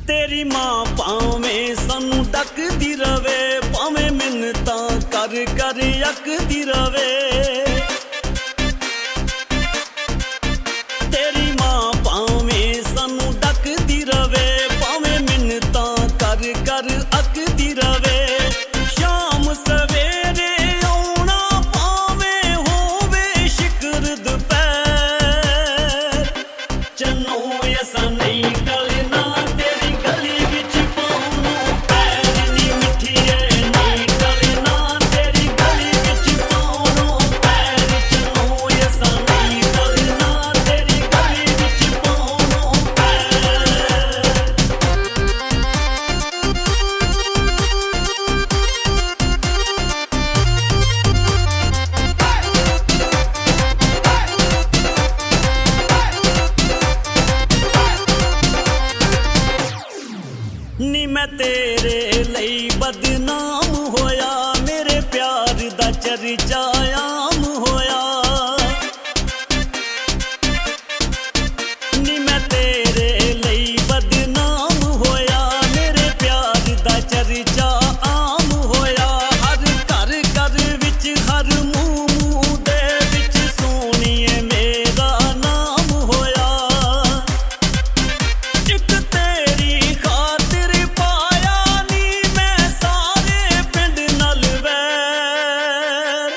तेरी मां भावें सानू डकदी रवे, भावें मिन्नतां कर कर अकदी रवे। तेरी मां भावें सानू डकदी रवे, भावें मिन्नतां कर कर अकदी रवे। शाम सवेरे आउणा भावें होवे शिकर दुपैर, चन्नो असां नहीं टलना तेरी गली विच पाउणो पैर नी मिठिए, नहीं टलना तेरी गली विच पाउणो पैर। चन्नो असां नहीं टलना तेरी गली विच पाउणो पैर। नी मैं तेरे लई बदनाम होया, मेरे प्यार दा चर्चा आम होया। नी मैं तेरे लई बदनाम होया, मेरे प्यार दा चर्चा आम होया। हर घर घर विच हर मूंह दे विच सोहणीए मेरा नाम होया। इक तेरी खातिर पाया नी मैं सारे पिंड नाल वैर,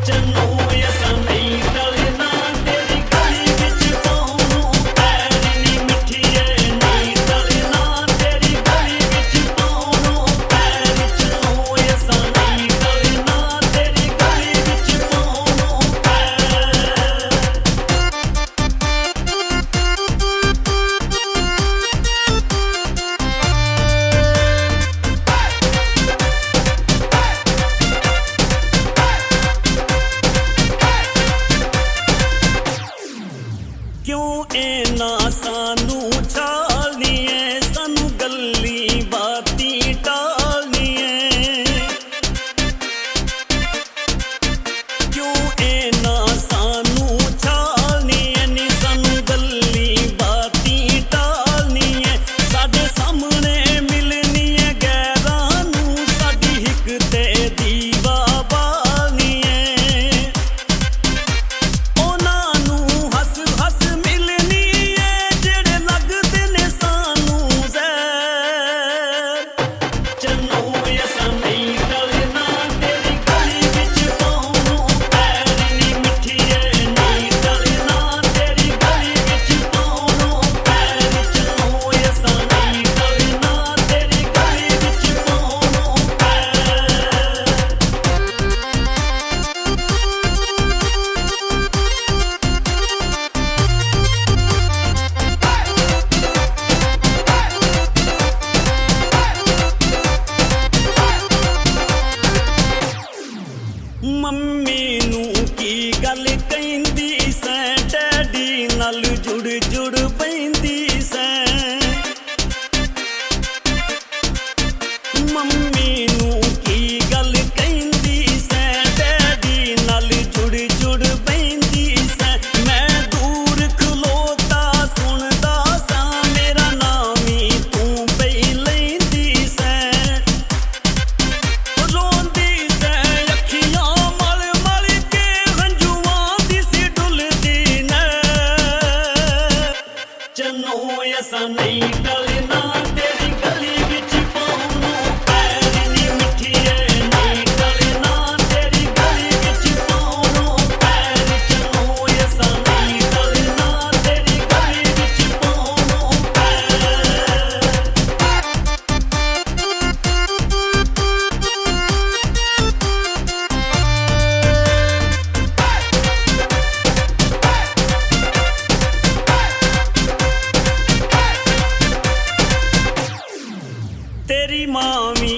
चन्नो असां नहीं टलना तेरी गली विच पाउणो पैर नी मिठिए, नहीं टलना तेरी गली विच पाउणो पैर। चन्नो असां नहीं टलना तेरी गली विच पाउणो पैर। क्यों इना सानू छालनी है, सानू गल्ली बाती टालनी है। क्यों इना सानू छालनी है, नी सानू गल्ली बाती टालनी है। साडे सामने मिलनी है गैरां नू, साडी हिक ते दीवा बालनी है। ਉਹਨਾਂ ਨੂੰ ਹੱਸ ਹੱਸ ਮਿਲਣੀ ਏ ਜਿਹੜੇ ਲੱਗਦੇ ਨੇ ਸਾਨੂੰ ਜ਼ਹਿਰ, ਚੰਨੋ ਅਸਾਂ ਨਹੀਂ ਟਲਣਾ ਤੇਰੀ ਗਲੀ ਵਿੱਚ ਪਾਉਣੋ ਪੈਰ ਨੀ ਮਿੱਠੀਏ, ਨਹੀਂ ਟਲਣਾ ਤੇਰੀ ਗਲੀ ਵਿੱਚ ਪਾਉਣੋ ਪੈਰ। ਚੰਨੋ ਅਸਾਂ ਨਹੀਂ ਟਲਣਾ ਤੇਰੀ ਗਲੀ ਵਿੱਚ ਪਾਉਣੋ ਪੈਰ। ਮੰਮੀ ਨੂੰ ਕੀ ਗੱਲ ਕਹਿੰਦੀ ਸੈਂ, ਡੈਡੀ ਨਾਲ ਜੁੜ ਜੁੜ ਪੈਂਦੀ ਸੈਂ। ਮੰਮੀ ਨੂੰ ਕੀ ਗੱਲ ਕਹਿੰਦੀ ਸੈਂ, ਡੈਡੀ ਨਾਲ ਜੁੜ ਜੁੜ ਪੈਂਦੀ ਸੈਂ। ਮੈਂ ਦੂਰ ਖਲੋਤਾ ਸੁਣਦਾ ਸਾਂ, ਮੇਰਾ ਨਾਮ ਹੀ ਤੂੰ ਪਈ ਲੈਂਦੀ ਸੈਂ। ਰੋਂਦੀ ਸੈਂ ਅੱਖੀਆਂ ਮਲ ਮਲ ਕੇ, ਹੰਝੂਆਂ ਦੀ ਸੀ ਡੁੱਲਦੀ ਨਹਿਰ, ਚੰਨੋ ਅਸਾਂ ਨਹੀਂ ਟਲਣਾ ਤੇਰੀ ਗਲੀ ਵਿੱਚ ਪਾਉਣੋ ਪੈਰ ਨੀ ਮਿੱਠੀਏ, ਨਹੀਂ ਟਲਣਾ ਤੇਰੀ ਗਲੀ ਵਿੱਚ ਪਾਉਣੋ ਪੈਰ। ਚੰਨੋ ਅਸਾਂ ਨਹੀਂ ਟਲਣਾ ਤੇਰੀ ਗਲੀ ਵਿੱਚ ਪਾਉਣੋ ਪੈਰ। तेरी मामी